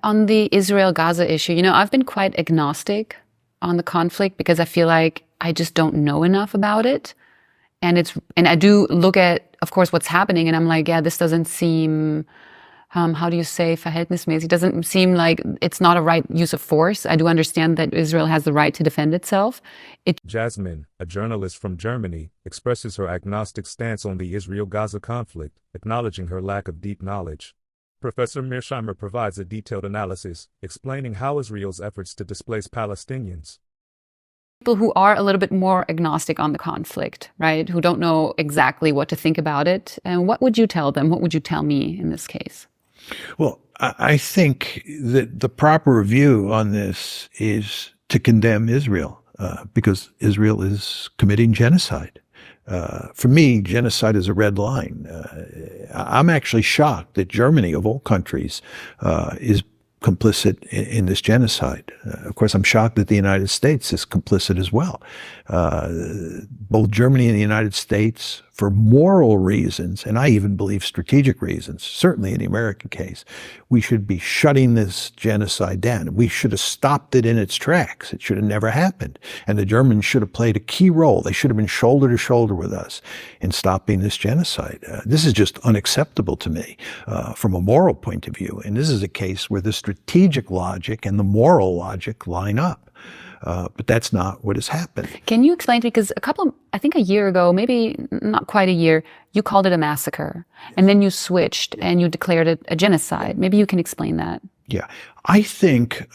On the Israel-Gaza issue, I've been quite agnostic on the conflict because I feel like I just don't know enough about it. And I do look at, of course, what's happening, and I'm like, yeah, this doesn't seem, how do you say, verhältnismäßig? It doesn't seem like it's not a right use of force. I do understand that Israel has the right to defend itself. Jasmine, a journalist from Germany, expresses her agnostic stance on the Israel-Gaza conflict, acknowledging her lack of deep knowledge. Professor Mearsheimer provides a detailed analysis, explaining how Israel's efforts to displace Palestinians. People who are a little bit more agnostic on the conflict, right? Who don't know exactly what to think about it. And what would you tell them? What would you tell me in this case? Well, I think that the proper view on this is to condemn Israel, because Israel is committing genocide. For me, genocide is a red line. I'm actually shocked that Germany, of all countries, is complicit in this genocide. Of course, I'm shocked that the United States is complicit as well. Both Germany and the United States, for moral reasons, and I even believe strategic reasons, certainly in the American case, we should be shutting this genocide down. We should have stopped it in its tracks. It should have never happened. And the Germans should have played a key role. They should have been shoulder to shoulder with us in stopping this genocide. This is just unacceptable to me from a moral point of view. And this is a case where the strategic logic and the moral logic line up. But that's not what has happened. Can you explain to me, because I think a year ago, maybe not quite a year, you called it a massacre, and then you switched and you declared it a genocide. Maybe you can explain that. Yeah. I think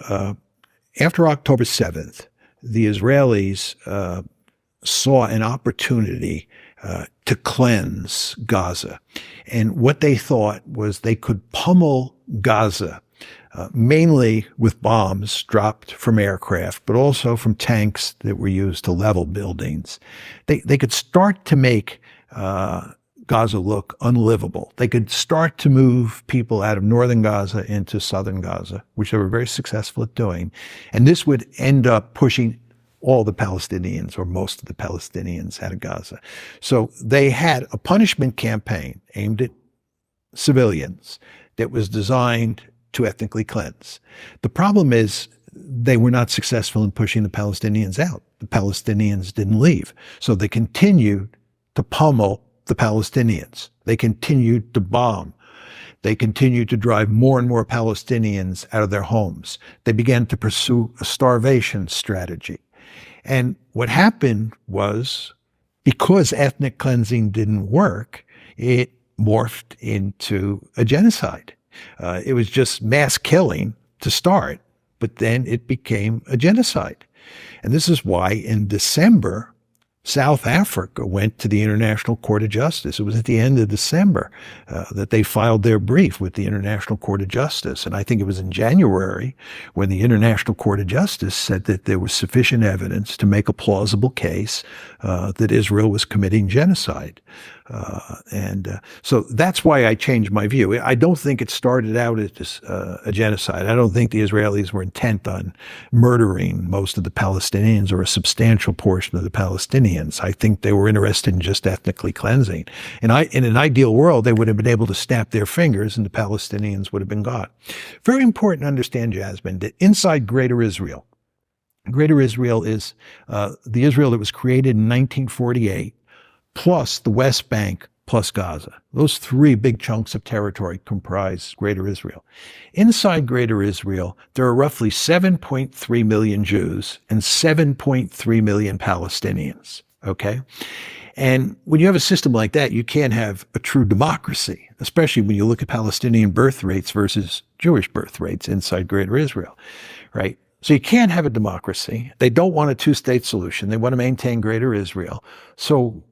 after October 7th, the Israelis saw an opportunity to cleanse Gaza. And what they thought was they could pummel Gaza mainly with bombs dropped from aircraft, but also from tanks that were used to level buildings. They could start to make Gaza look unlivable. They could start to move people out of northern Gaza into southern Gaza, which they were very successful at doing. And this would end up pushing all the Palestinians, or most of the Palestinians, out of Gaza. So they had a punishment campaign aimed at civilians that was designed to ethnically cleanse. The problem is they were not successful in pushing the Palestinians out. The Palestinians didn't leave. So they continued to pummel the Palestinians. They continued to bomb. They continued to drive more and more Palestinians out of their homes. They began to pursue a starvation strategy. And what happened was, because ethnic cleansing didn't work, it morphed into a genocide. It was just mass killing to start, but then it became a genocide. And this is why in December, South Africa went to the International Court of Justice. It was at the end of December that they filed their brief with the International Court of Justice. And I think it was in January when the International Court of Justice said that there was sufficient evidence to make a plausible case that Israel was committing genocide. So that's why I changed my view. I don't think it started out as a genocide. I don't think the Israelis were intent on murdering most of the Palestinians or a substantial portion of the Palestinians. I think they were interested in just ethnically cleansing. And in an ideal world, they would have been able to snap their fingers and the Palestinians would have been gone. Very important to understand, Jasmine, that inside Greater Israel is the Israel that was created in 1948, plus the West Bank, plus Gaza. Those three big chunks of territory comprise Greater Israel. Inside Greater Israel, there are roughly 7.3 million Jews and 7.3 million Palestinians, okay? And when you have a system like that, you can't have a true democracy, especially when you look at Palestinian birth rates versus Jewish birth rates inside Greater Israel, right? So you can't have a democracy. They don't want a two-state solution. They want to maintain Greater Israel. So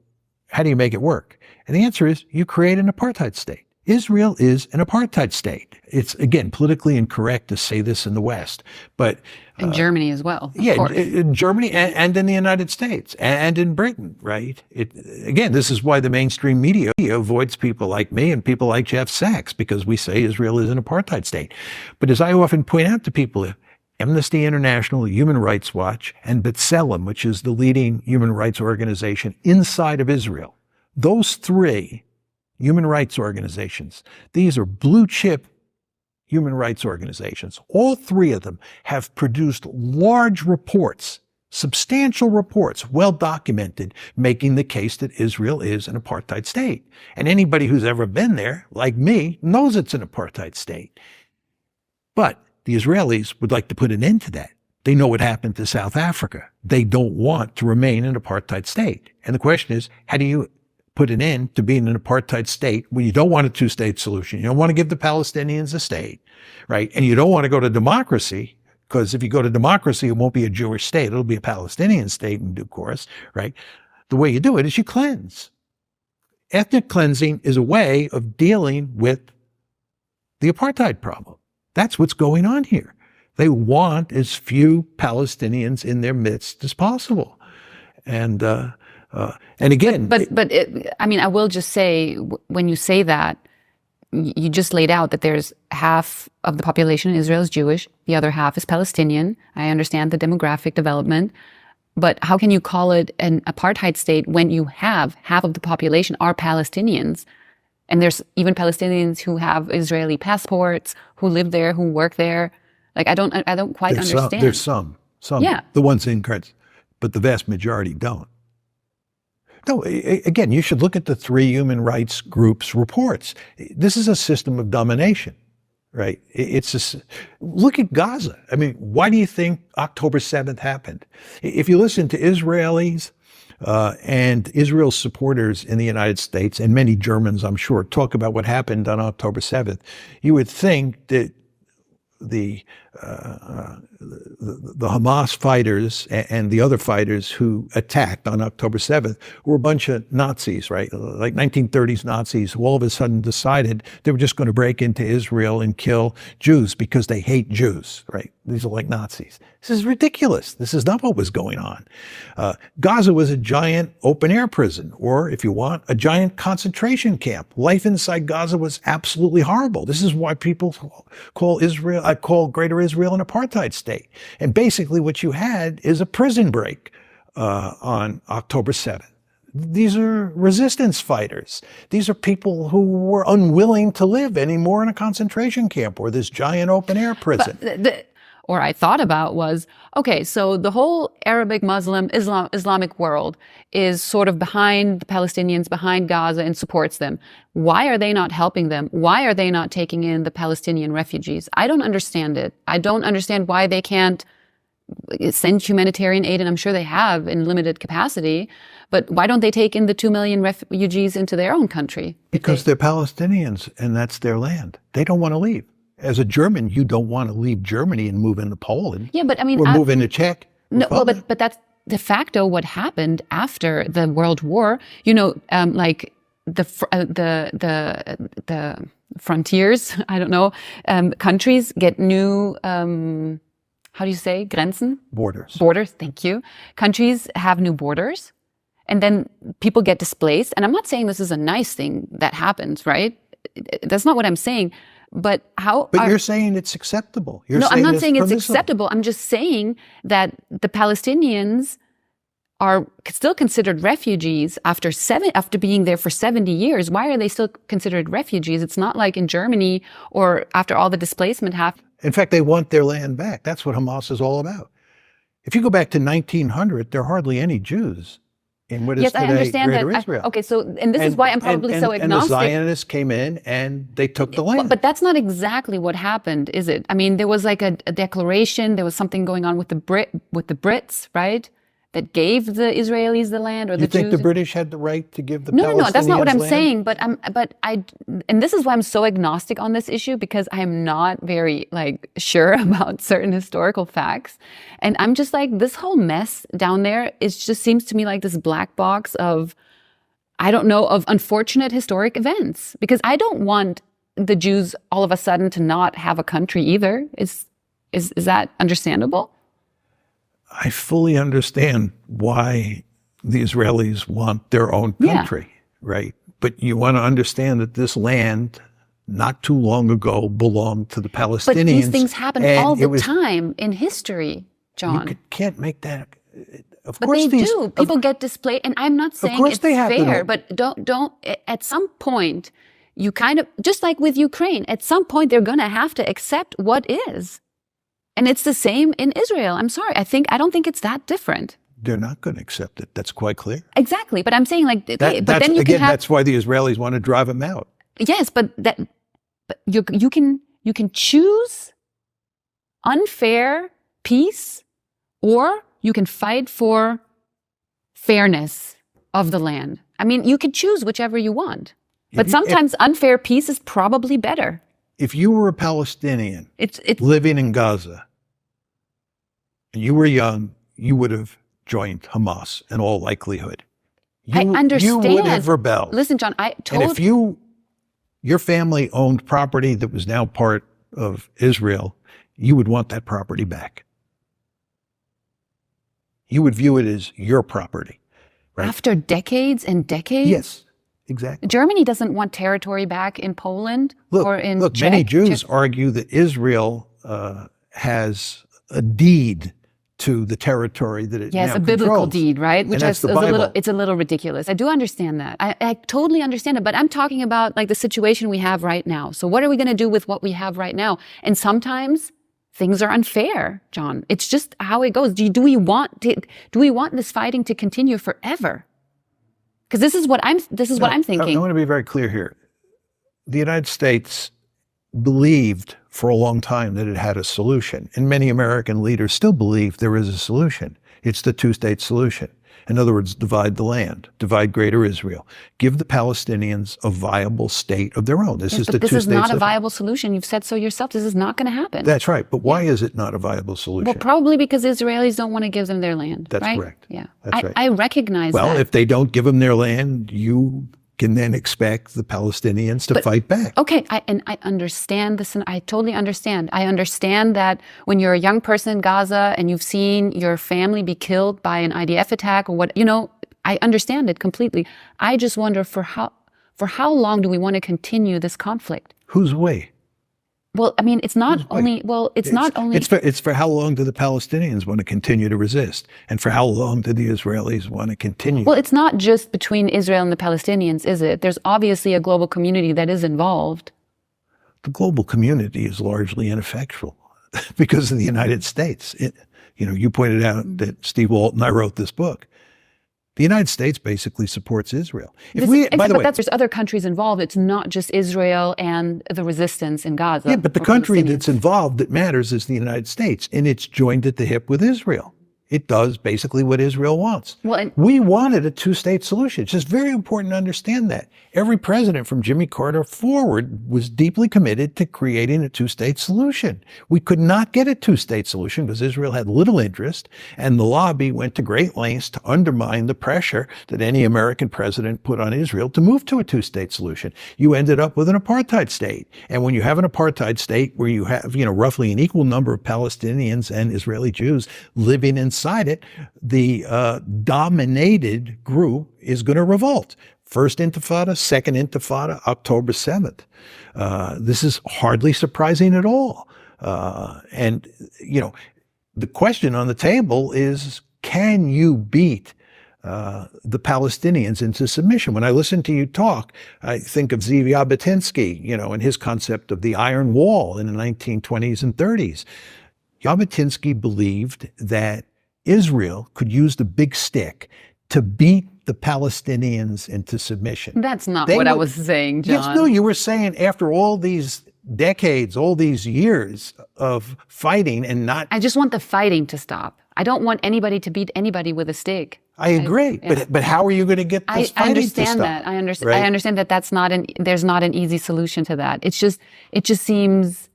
how do you make it work? And the answer is you create an apartheid state. Israel is an apartheid state. It's, again, politically incorrect to say this in the West, but in Germany as well. In Germany and in the United States and in Britain, right? Again, this is why the mainstream media avoids people like me and people like Jeff Sachs, because we say Israel is an apartheid state. But as I often point out to people, Amnesty International, Human Rights Watch, and B'Tselem, which is the leading human rights organization inside of Israel. Those three human rights organizations, these are blue chip human rights organizations, all three of them, have produced large reports, substantial reports, well documented, making the case that Israel is an apartheid state. And anybody who's ever been there, like me, knows it's an apartheid state. But the Israelis would like to put an end to that. They know what happened to South Africa. They don't want to remain an apartheid state. And the question is, how do you put an end to being an apartheid state when you don't want a two-state solution? You don't want to give the Palestinians a state, right? And you don't want to go to democracy, because if you go to democracy, it won't be a Jewish state. It'll be a Palestinian state in due course, right? The way you do it is you cleanse. Ethnic cleansing is a way of dealing with the apartheid problem. That's what's going on here. They want as few Palestinians in their midst as possible. And again, I mean, I will just say, when you say that, you just laid out that there's half of the population in Israel is Jewish, the other half is Palestinian. I understand the demographic development, but how can you call it an apartheid state when you have half of the population are Palestinians? And there's even Palestinians who have Israeli passports, who live there, who work there. Like, I don't quite understand. There's some, yeah. The ones in cards, but the vast majority don't. No, again, you should look at the three human rights groups' reports. This is a system of domination, right? Look at Gaza. I mean, why do you think October 7th happened? If you listen to Israelis and Israel's supporters in the United States, and many Germans, I'm sure, talk about what happened on October 7th, you would think that the Hamas fighters and the other fighters who attacked on October 7th were a bunch of Nazis, right? Like 1930s Nazis who all of a sudden decided they were just going to break into Israel and kill Jews because they hate Jews, right? These are like Nazis. This is ridiculous. This is not what was going on. Gaza was a giant open-air prison, or if you want, a giant concentration camp. Life inside Gaza was absolutely horrible. This is why people call Greater Israel an apartheid state. And basically what you had is a prison break on October 7th. These are resistance fighters. These are people who were unwilling to live anymore in a concentration camp or this giant open-air prison. Or I thought about was, okay, so the whole Arabic, Muslim, Islamic world is sort of behind the Palestinians, behind Gaza, and supports them. Why are they not helping them? Why are they not taking in the Palestinian refugees? I don't understand it. I don't understand why they can't send humanitarian aid, and I'm sure they have in limited capacity, but why don't they take in the 2 million refugees into their own country? Because they're Palestinians, and that's their land. They don't want to leave. As a German, you don't want to leave Germany and move into Poland. Yeah, but I mean, or move into Czech. No, well, but that's de facto what happened after the World War. You know, like the frontiers. I don't know. Countries get new. How do you say Grenzen? Borders. Borders. Thank you. Countries have new borders, and then people get displaced. And I'm not saying this is a nice thing that happens, right? That's not what I'm saying. But you're saying it's acceptable. I'm not saying it's acceptable. I'm just saying that the Palestinians are still considered refugees after being there for 70 years. Why are they still considered refugees? It's not like in Germany or after all the displacement happened. In fact, they want their land back. That's what Hamas is all about. If you go back to 1900, there are hardly any Jews in what is today Greater Israel. Okay, so, and this is why I'm probably so agnostic. And the Zionists came in and they took the land. But that's not exactly what happened, is it? I mean, there was like a declaration, there was something going on with the Brits, right? That gave the Israelis the land, or the Jews. You think the British had the right to give the Palestinians land? No, that's not what I'm saying. And this is why I'm so agnostic on this issue, because I am not very sure about certain historical facts, and I'm just like, this whole mess down there just seems to me like this black box of, I don't know, of unfortunate historic events. Because I don't want the Jews all of a sudden to not have a country either. Is that understandable? I fully understand why the Israelis want their own country, right? But you want to understand that this land, not too long ago, belonged to the Palestinians. But these things happen all the time in history, John. You can't make that. Of but course they do. People get displaced, and I'm not saying it's fair, but don't. At some point, you kind of, just like with Ukraine, at some point they're going to have to accept what is. And it's the same in Israel. I'm sorry. I don't think it's that different. They're not going to accept it. That's quite clear. Exactly. But I'm saying like, okay, but then you again, can have, that's why the Israelis want to drive them out. yes, but you can choose unfair peace, or you can fight for fairness of the land. I mean, you can choose whichever you want. But sometimes unfair peace is probably better. If you were a Palestinian It's living in Gaza, and you were young, you would have joined Hamas in all likelihood. I understand. You would have rebelled. Listen, John, And if your family owned property that was now part of Israel, you would want that property back. You would view it as your property. Right? After decades and decades? Yes, exactly. Germany doesn't want territory back in Poland or in Czech. Many Jews argue that Israel has a deed to the territory that it now Yes, a biblical controls. deed, right? Which that's is the Bible. it's a little ridiculous. I do understand that. I totally understand it. But I'm talking about like the situation we have right now. So what are we going to do with what we have right now? And sometimes things are unfair, John. It's just how it goes. Do we want this fighting to continue forever? Because this is what I'm thinking. I want to be very clear here. The United States believed for a long time that it had a solution, and many American leaders still believe there is a solution. It's the two-state solution. In other words, divide the land, divide Greater Israel, give the Palestinians a viable state of their own. This is not a viable solution. You've said so yourself. This is not going to happen. That's right. But why is it not a viable solution? Well, probably because Israelis don't want to give them their land. That's right? correct. Yeah, That's right. I recognize that. Well, if they don't give them their land, you can then expect the Palestinians to fight back. Okay, I understand this, and I totally understand. I understand that when you're a young person in Gaza and you've seen your family be killed by an IDF attack or what, I understand it completely. I just wonder for how long do we want to continue this conflict? Whose way? Well, I mean, it's for how long do the Palestinians want to continue to resist? And for how long do the Israelis want to continue? Well, it's not just between Israel and the Palestinians, is it? There's obviously a global community that is involved. The global community is largely ineffectual because of the United States. You pointed out that Steve Walt and I wrote this book. The United States basically supports Israel. There's other countries involved. It's not just Israel and the resistance in Gaza. Yeah, but the country that's involved that matters is the United States, and it's joined at the hip with Israel. It does basically what Israel wants. We wanted a two-state solution. It's just very important to understand that. Every president from Jimmy Carter forward was deeply committed to creating a two-state solution. We could not get a two-state solution because Israel had little interest, and the lobby went to great lengths to undermine the pressure that any American president put on Israel to move to a two-state solution. You ended up with an apartheid state. And when you have an apartheid state where you have, roughly an equal number of Palestinians and Israeli Jews living inside it, the dominated group is going to revolt. First Intifada, Second Intifada, October 7th. This is hardly surprising at all. And the question on the table is, can you beat the Palestinians into submission? When I listen to you talk, I think of Zeev Jabotinsky, and his concept of the Iron Wall in the 1920s and 30s. Jabotinsky believed that Israel could use the big stick to beat the Palestinians into submission. That's not what I was saying, John. Yes, no, you were saying after all these decades, all these years of fighting and not... I just want the fighting to stop. I don't want anybody to beat anybody with a stick. I agree, but how are you going to get this fighting to stop? I understand that there's not an easy solution to that. It just seems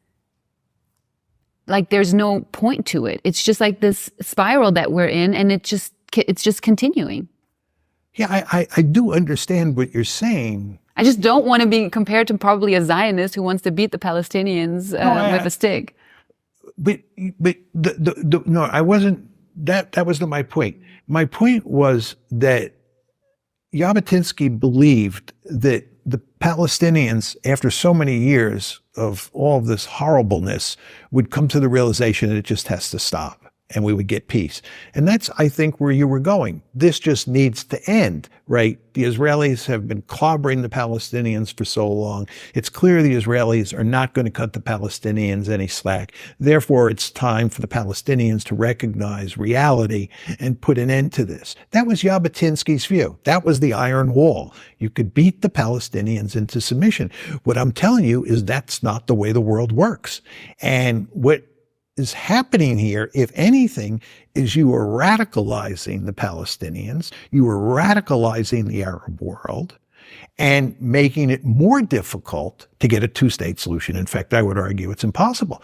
like there's no point to it. It's just like this spiral that we're in, and it's just continuing. Yeah, I do understand what you're saying. I just don't want to be compared to probably a Zionist who wants to beat the Palestinians with a stick. But no, I wasn't. That was not my point. My point was that Jabotinsky believed that the Palestinians, after so many years of all of this horribleness, would come to the realization that it just has to stop. and we would get peace. And that's, I think, where you were going. This just needs to end, right? The Israelis have been clobbering the Palestinians for so long. It's clear the Israelis are not going to cut the Palestinians any slack. Therefore, it's time for the Palestinians to recognize reality and put an end to this. That was Jabotinsky's view. That was the iron wall. You could beat the Palestinians into submission. What I'm telling you is that's not the way the world works. And what is happening here, if anything, is you are radicalizing the Palestinians, you are radicalizing the Arab world, and making it more difficult to get a two-state solution. In fact, I would argue it's impossible.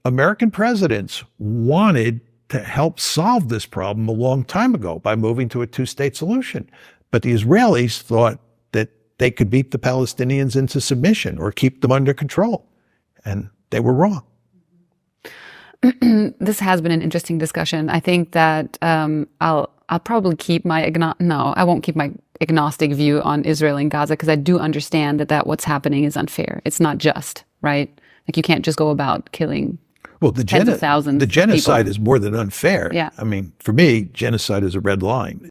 American presidents wanted to help solve this problem a long time ago by moving to a two-state solution. But the Israelis thought that they could beat the Palestinians into submission or keep them under control. And they were wrong. This has been an interesting discussion. I think that I'll probably keep my I won't keep my agnostic view on Israel and Gaza, because I do understand that what's happening is unfair. It's not just, right? Like, you can't just go about killing tens of thousands. The genocide people. is more than unfair. Yeah. I mean, for me, genocide is a red line.